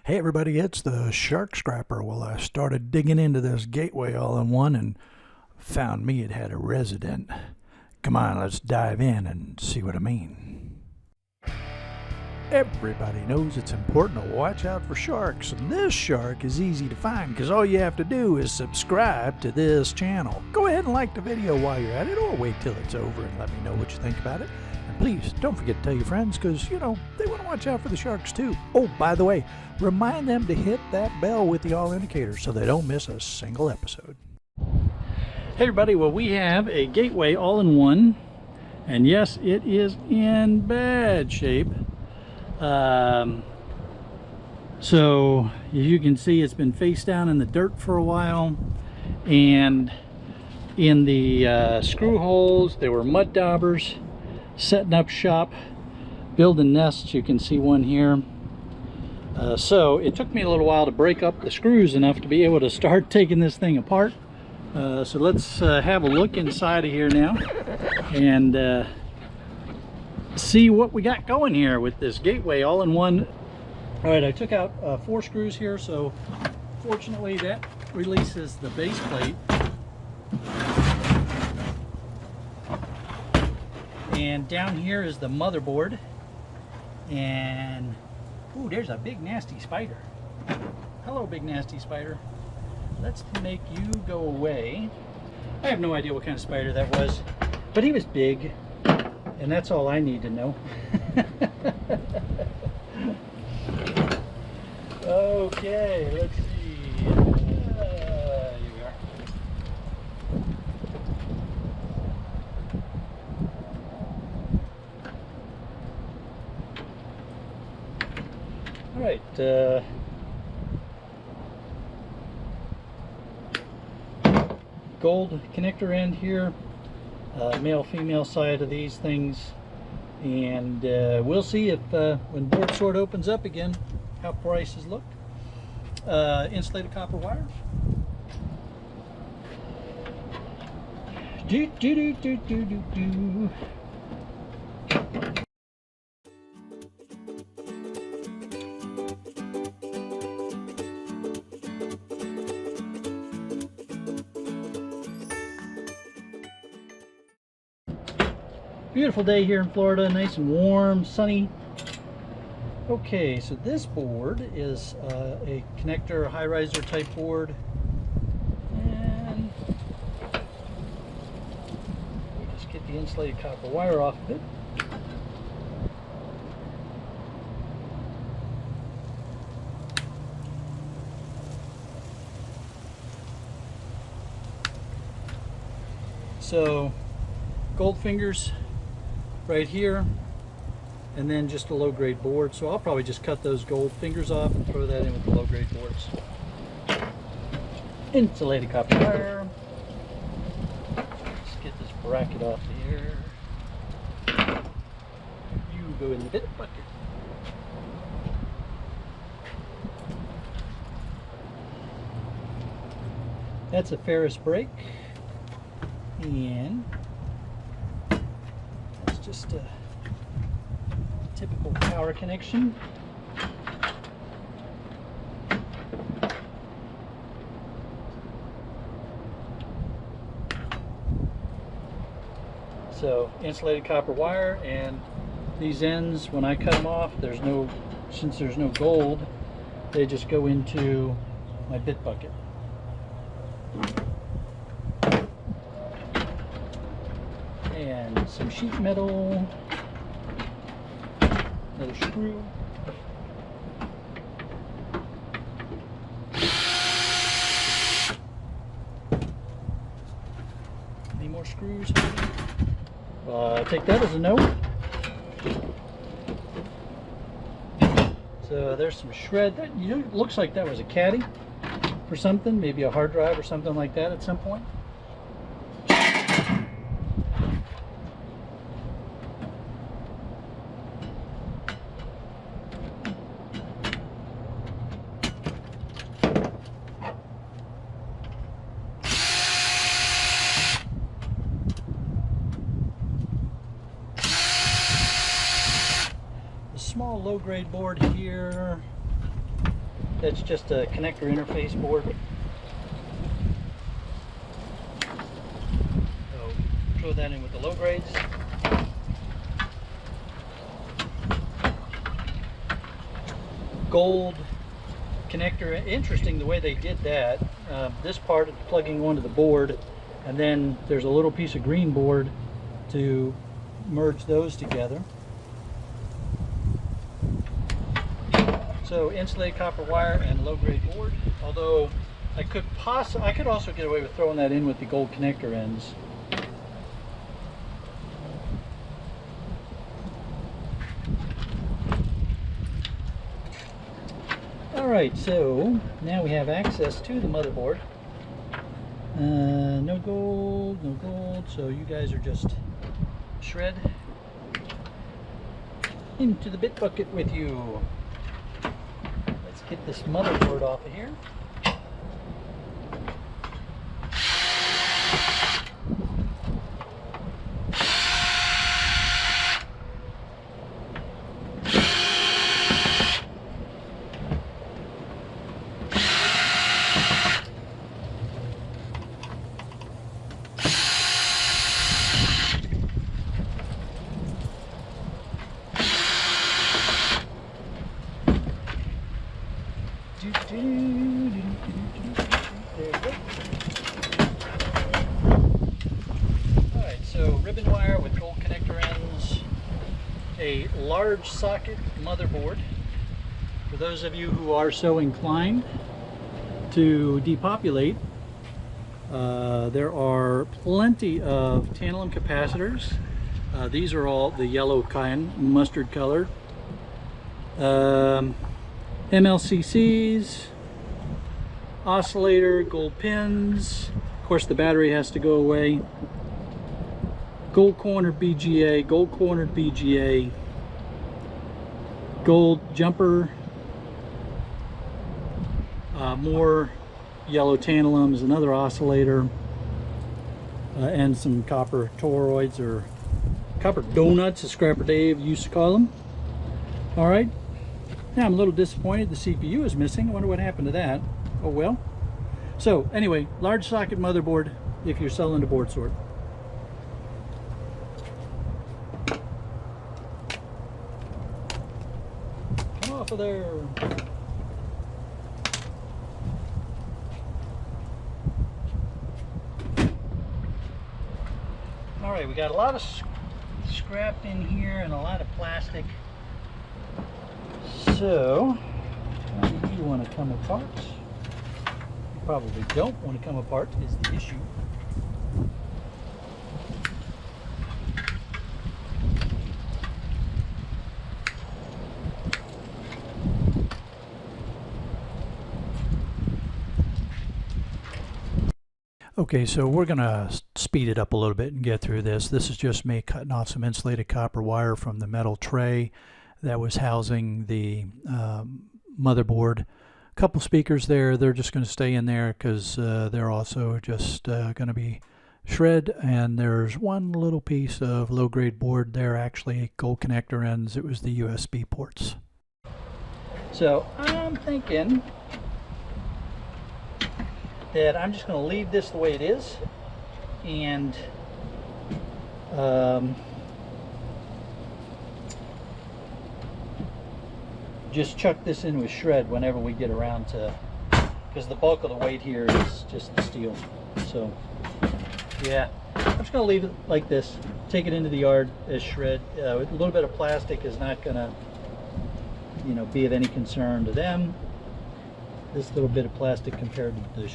Hey everybody, it's the Shark Scrapper. Well, I started digging into this gateway all-in-one and found me it had a resident. Come on, let's dive in and see what I mean. Everybody knows it's important to watch out for sharks, and this shark is easy to find because all you have to do is subscribe to this channel. Go ahead and like the video while you're at it, or wait till it's over and let me know what you think about it. And please, don't forget to tell your friends because, they want to watch out for the sharks too. Oh, by the way, remind them to hit that bell with the all indicator so they don't miss a single episode. Hey everybody, well we have a gateway all-in-one, and yes, it is in bad shape. So as you can see, it's been face down in the dirt for a while, and in the screw holes there were mud daubers setting up shop, building nests. You can see one here. So it took me a little while to break up the screws enough to be able to start taking this thing apart. So let's have a look inside of here now and see what we got going here with this gateway all-in-one. All right, I took out 4 screws here, so fortunately that releases the base plate. And down here is the motherboard, and ooh, there's a big nasty spider. Hello, big nasty spider. Let's make you go away. I have no idea what kind of spider that was, but he was big, and that's all I need to know. Okay, let's see. Here we are. All right. Gold connector end here, male female side of these things, and we'll see if when board sort opens up again how prices look. Insulated copper wire. Do do do do do do do. Beautiful day here in Florida, nice and warm, sunny. Okay, so this board is a connector, high riser type board, and we just get the insulated copper wire off of it. So gold fingers right here, and then just a low-grade board. So I'll probably just cut those gold fingers off and throw that in with the low-grade boards. Insulated copper wire. Let's get this bracket off here. You go in the bit bucket. That's a Ferris brake, and that's just a typical power connection. So insulated copper wire, and these ends, when I cut them off, since there's no gold, they just go into my bit bucket. And some sheet metal. Another screw. Any more screws? Take that as a no. So there's some shred. That looks like that was a caddy for something, maybe a hard drive or something like that at some point. small low-grade board here. That's just a connector interface board. So throw that in with the low grades. Gold connector. Interesting the way they did that. This part is plugging onto the board, and then there's a little piece of green board to merge those together. So insulated copper wire and low grade board. Although I could also get away with throwing that in with the gold connector ends. Alright, so now we have access to the motherboard. No gold, so you guys are just shred into the bit bucket with you. Let's get this motherboard off of here. There we go. Alright, so ribbon wire with gold connector ends, a large socket motherboard. For those of you who are so inclined to depopulate, there are plenty of tantalum capacitors. These are all the yellow kind, mustard colored. MLCCs, oscillator, gold pins. Of course, the battery has to go away. Gold cornered BGA, gold cornered BGA, gold jumper, more yellow tantalums, another oscillator, and some copper toroids, or copper donuts, as Scrapper Dave used to call them. All right. Now I'm a little disappointed the CPU is missing. I wonder what happened to that. Oh well. So anyway, large socket motherboard if you're selling a board sort. Come off of there. All right, we got a lot of scrap in here and a lot of plastic. So, how do you want to come apart? You probably don't want to come apart is the issue. Okay, so we're going to speed it up a little bit and get through this. This is just me cutting off some insulated copper wire from the metal tray that was housing the motherboard. A couple speakers there, they're just going to stay in there because they're also just going to be shred. And there's one little piece of low-grade board there, actually gold connector ends. It was the USB ports. So I'm thinking that I'm just going to leave this the way it is, and just chuck this in with shred whenever we get around to, because the bulk of the weight here is just the steel. So yeah, I'm just going to leave it like this, take it into the yard as shred. A little bit of plastic is not going to, you know, be of any concern to them. This little bit of plastic compared to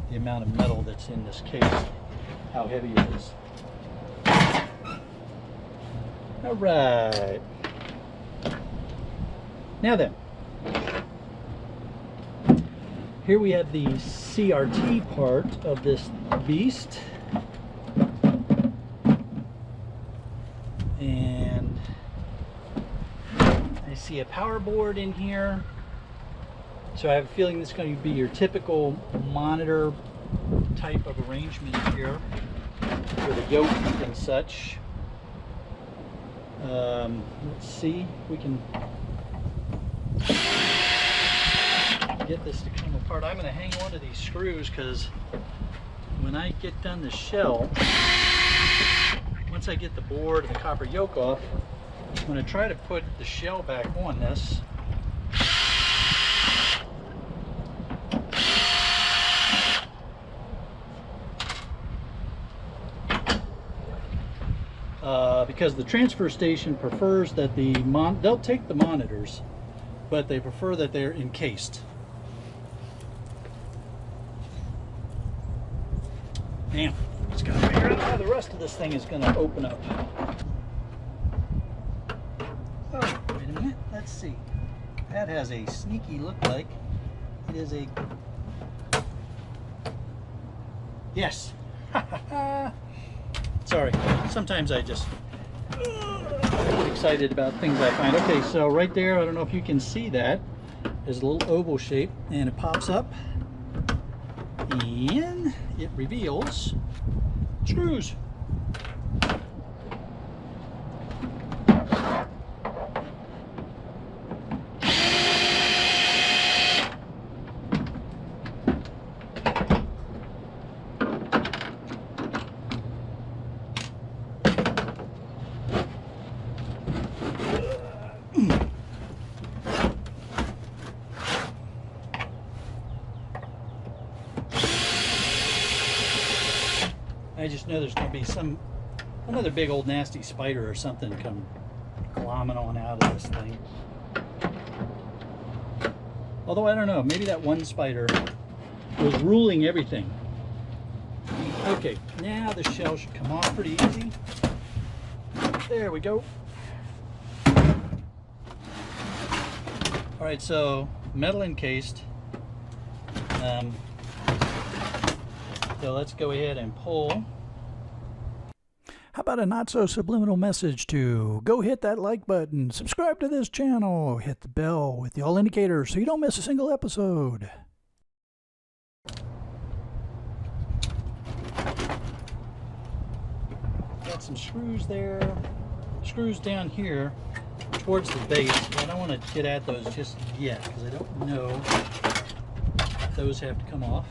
the amount of metal that's in this case, how heavy it is. All right. Now then, here we have the CRT part of this beast. And I see a power board in here. So I have a feeling this is going to be your typical monitor type of arrangement here for the yoke and such. Let's see if we can get this to come apart. I'm going to hang on to these screws because when I get done the shell, once I get the board and the copper yoke off, I'm going to try to put the shell back on this. Because the transfer station prefers that they'll take the monitors, but they prefer that they're encased. Damn, just gotta figure out how the rest of this thing is gonna open up. Oh, wait a minute, let's see. That has a sneaky look like. It is a... Yes! Sorry, sometimes I just get excited about things I find. Okay, so right there, I don't know if you can see that, there's a little oval shape and it pops up and it reveals screws. I just know there's going to be another big old nasty spider or something come glomming on out of this thing. Although I don't know, maybe that one spider was ruling everything. Okay, now the shell should come off pretty easy. There we go. Alright, so metal encased. So let's go ahead and pull. How about a not so subliminal message to go hit that like button, subscribe to this channel, hit the bell with the all indicators so you don't miss a single episode. Got some screws there, screws down here towards the base. I don't want to get at those just yet because I don't know if those have to come off.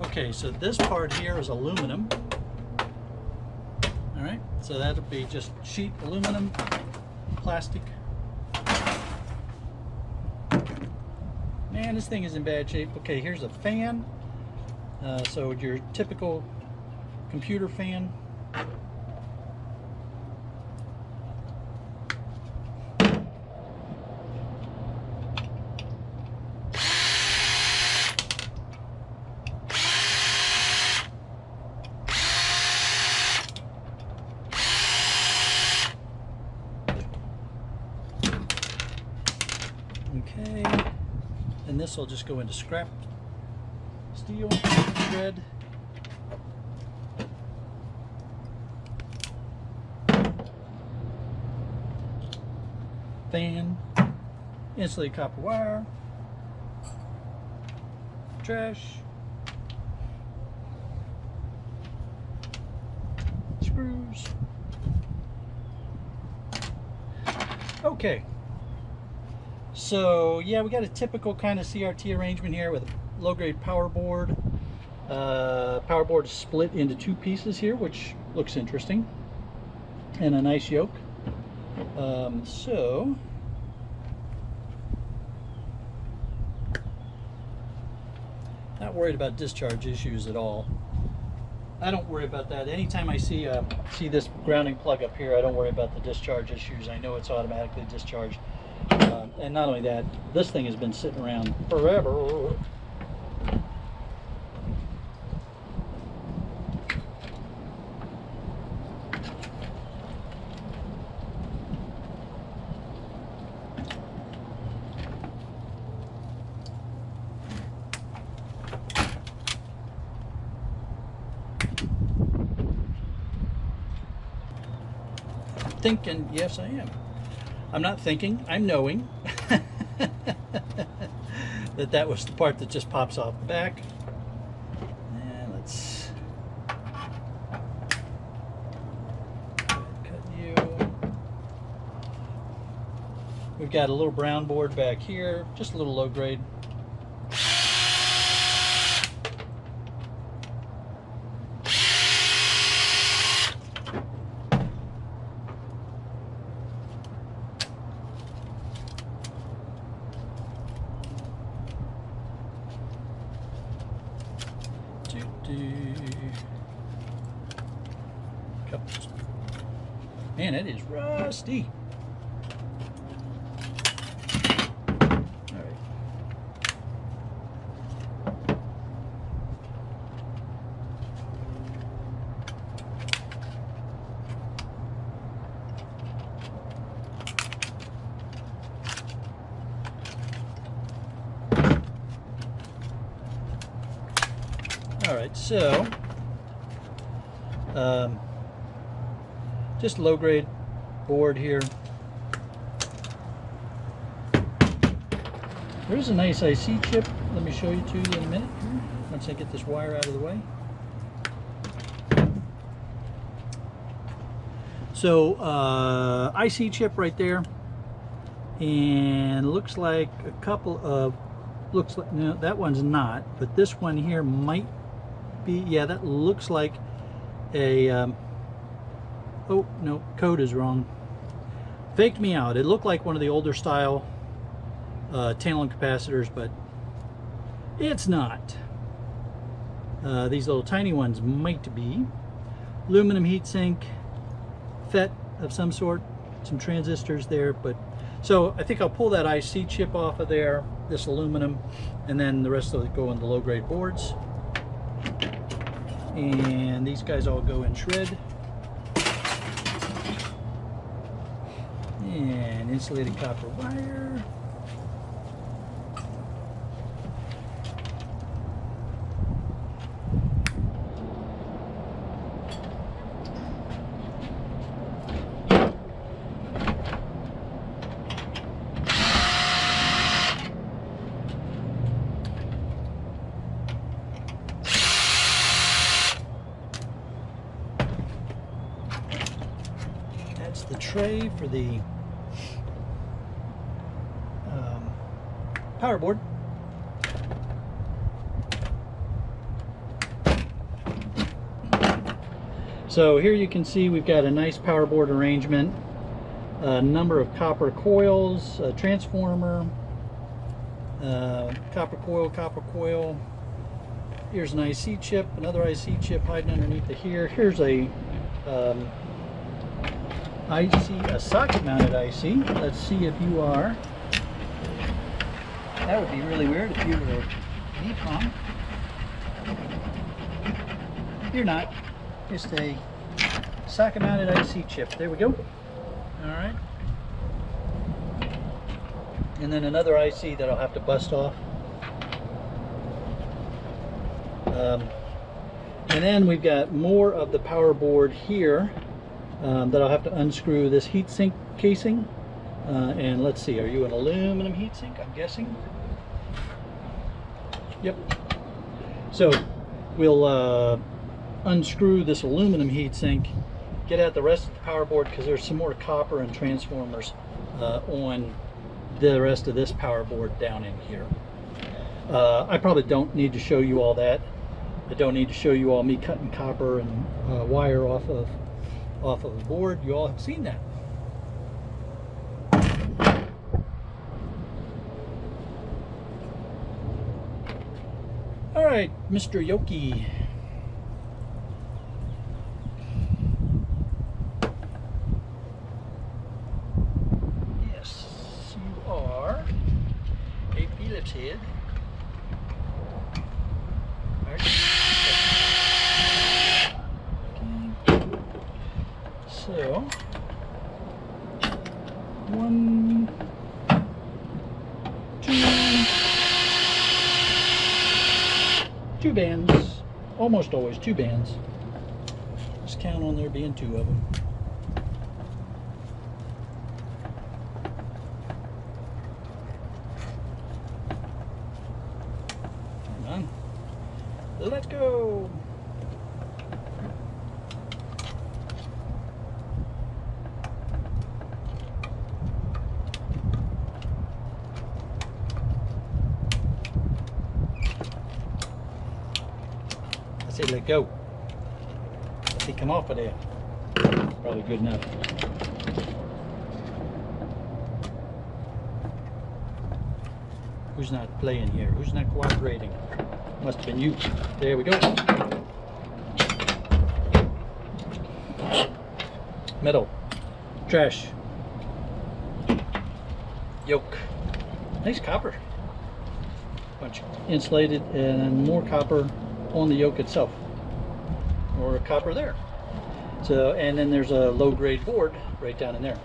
Okay, so this part here is aluminum. All right, so that'll be just sheet aluminum, plastic. Man, this thing is in bad shape. Okay, here's a fan. So your typical computer fan. Okay, and this will just go into scrap steel thread. Fan, insulated copper wire, trash, screws. Okay. So yeah, we got a typical kind of CRT arrangement here with a low-grade power board. Power board is split into two pieces here, which looks interesting, and a nice yoke. So not worried about discharge issues at all. I don't worry about that. Anytime I see this grounding plug up here, I don't worry about the discharge issues. I know it's automatically discharged. And not only that, this thing has been sitting around forever. Thinking, yes I am. I'm not thinking, I'm knowing that was the part that just pops off the back. And let's cut you. We've got a little brown board back here, just a little low grade. Man, it is rusty. All right. All right, so just low grade board here. There's a nice IC chip. Let me show you to you in a minute here, once I get this wire out of the way. So IC chip right there, and looks like a couple of, looks like, no, that one's not, but this one here might be, yeah, that looks like a oh no, code is wrong, faked me out. It looked like one of the older style tantalum capacitors, but it's not. These little tiny ones might be. Aluminum heatsink, FET of some sort, some transistors there, but so I think I'll pull that IC chip off of there, this aluminum, and then the rest of it go in the low grade boards. And these guys all go in shred. And insulated copper wire. That's the tray for the power board. So here you can see we've got a nice power board arrangement, a number of copper coils, a transformer, copper coil. Here's an IC chip, another IC chip hiding underneath the here. Here's a IC, a socket mounted IC. Let's see if you are. That would be really weird if you were EEPROM. You're not. Just a socket mounted IC chip. There we go. Alright. And then another IC that I'll have to bust off. And then we've got more of the power board here that I'll have to unscrew this heatsink casing. And let's see, are you an aluminum heatsink, I'm guessing? Yep. So we'll unscrew this aluminum heatsink, get out the rest of the power board, because there's some more copper and transformers on the rest of this power board down in here. I probably don't need to show you all that. I don't need to show you all me cutting copper and wire off of the board. You all have seen that. All right, Mr. Yoki. Yes, you are a Phillips head. Okay. So, one, two bands, almost always two bands. Just count on there being two of them. Come on, let's go. say let go. Let it come off of there. Probably good enough. Who's not playing here? Who's not cooperating? Must have been you. There we go. Metal. Trash. Yoke. Nice copper. Bunch insulated and more copper on the yoke itself. Or copper there. So, and then there's a low grade board right down in there.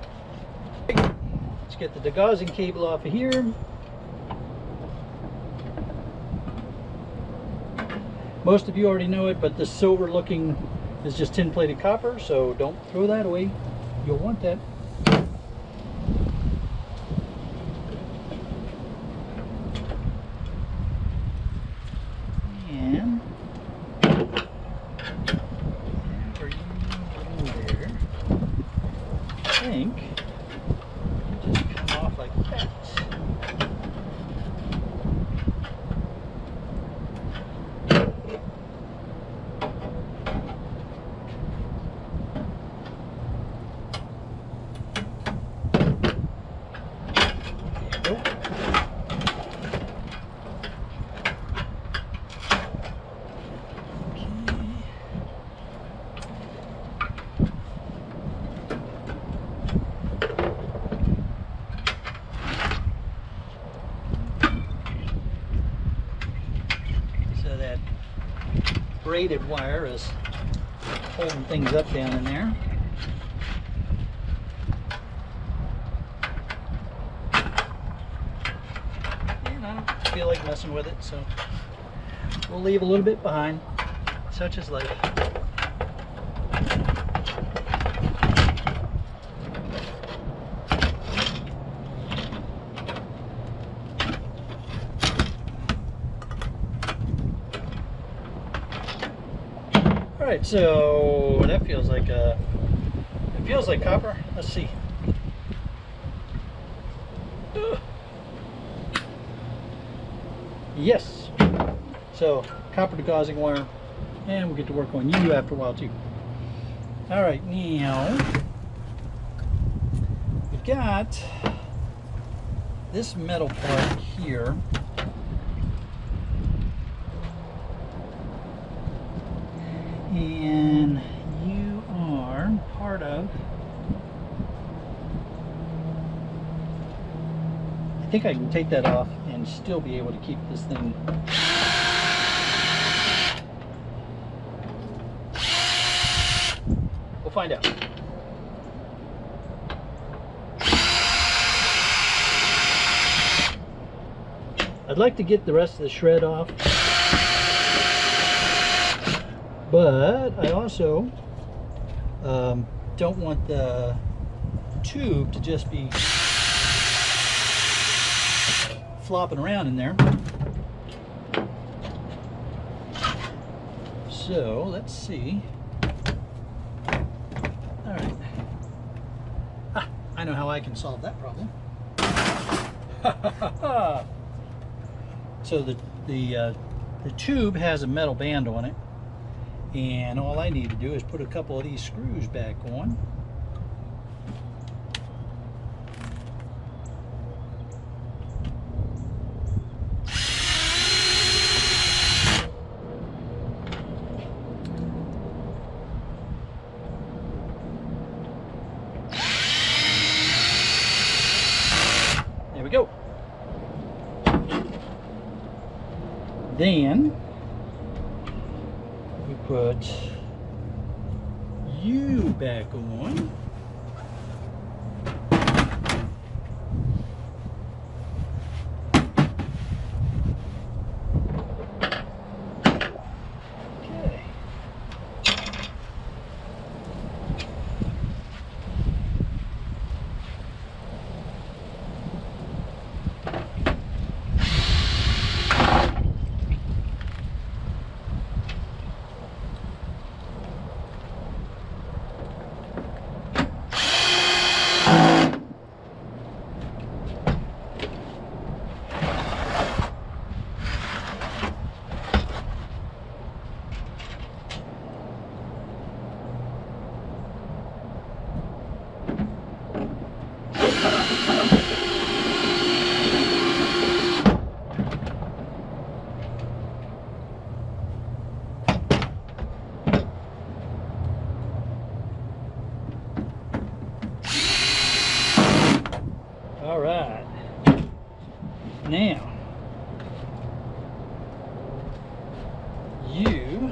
Let's get the degaussing cable off of here. Most of you already know it, but the silver looking is just tin plated copper, so don't throw that away. You'll want that. And whenever you get in there, I think just come off like that. Braided wire is holding things up down in there. And I don't feel like messing with it, so we'll leave a little bit behind. Such is life. Alright, so that feels like it feels like copper. Let's see. Yes. So copper degaussing wire, and we'll get to work on you after a while too. Alright, now we've got this metal part here. And you are part of, I think I can take that off and still be able to keep this thing. We'll find out. I'd like to get the rest of the shred off. But I also don't want the tube to just be flopping around in there. So let's see. All right. I know how I can solve that problem. So the tube has a metal band on it. And all I need to do is put a couple of these screws back on. There we go. Then put you back on. Okay. Now, you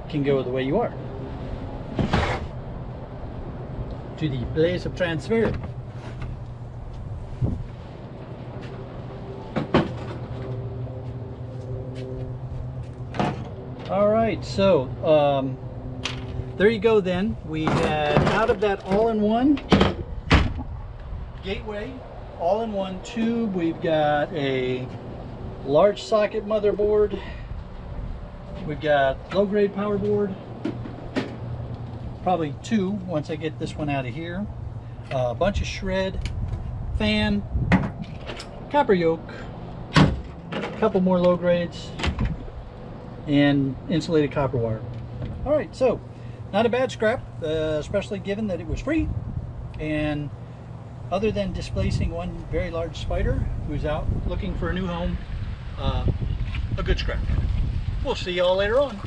can go the way you are to the place of transfer. All right, so there you go then. We had out of that all-in-one gateway, all-in-one tube, we've got a large socket motherboard, we've got low-grade power board, probably two once I get this one out of here, a bunch of shred, fan, copper yoke, a couple more low grades, and insulated copper wire. All right, so not a bad scrap, especially given that it was free, and other than displacing one very large spider who's out looking for a new home, a good scrap. We'll see y'all later on.